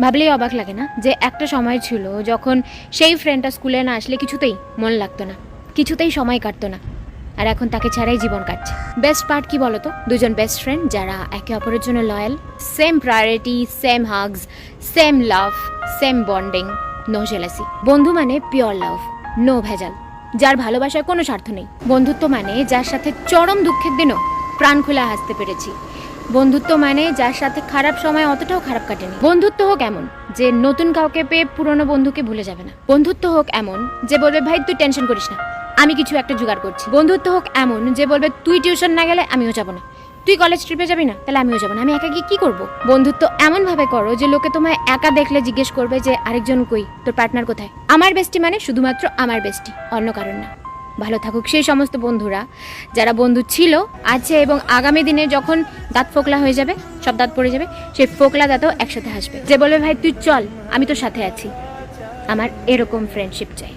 ভাবলেই অবাক লাগে না যে একটা সময় ছিল যখন সেই ফ্রেন্ডটা স্কুলে না আসলে কিছুতেই মন লাগতো না, কিছুতেই সময় কাটতো না, আর এখন তাকে ছাড়াই জীবন কাটছে। বেস্ট পার্ট কি বলতো? দুজন বেস্ট ফ্রেন্ড যারা একে অপরের জন্য loyal, same priority, same hugs, same love, same bonding, no jealousy. বন্ধু মানে পিওর লাভ, নো ভেজাল, যার ভালোবাসায় কোনো স্বার্থ নেই। বন্ধুত্ব মানে যার সাথে চরম দুঃখের দিনও প্রাণ খুলে হাসতে পেরেছি। বন্ধুত্ব মানে যার সাথে খারাপ সময় অতটাও খারাপ কাটেনি। বন্ধুত্ব হোক এমন যে নতুন কাউকে পেয়ে পুরনো বন্ধুকে ভুলে যাবে না। বন্ধুত্ব হোক এমন যে বলবে ভাই তুই টেনশন করিস না, আমি কিছু একটা জোগাড় করছি। বন্ধুত্ব হোক এমন যে বলবে তুই টিউশন না গেলে আমিও যাবো না, তুই কলেজ ট্রিপে যাবি না তাহলে আমিও যাবো না, আমি একা গিয়ে কি করবো। বন্ধুত্ব এমন ভাবে করো যে লোকে তোমায় একা দেখলে জিজ্ঞেস করবে যে আরেকজন কই, তোর পার্টনার কোথায়। আমার বেস্টি মানে শুধুমাত্র আমার বেস্টি, অন্য কারণ না। ভালো থাকুক সেই সমস্ত বন্ধুরা যারা বন্ধু ছিল, আছে এবং আগামী দিনে যখন দাঁত ফোকলা হয়ে যাবে, সব দাঁত পড়ে যাবে, সেই ফোকলা দাঁতও একসাথে হাসবে, যে বলবে ভাই তুই চল আমি তোর সাথে আছি। আমার এরকম ফ্রেন্ডশিপ চাই।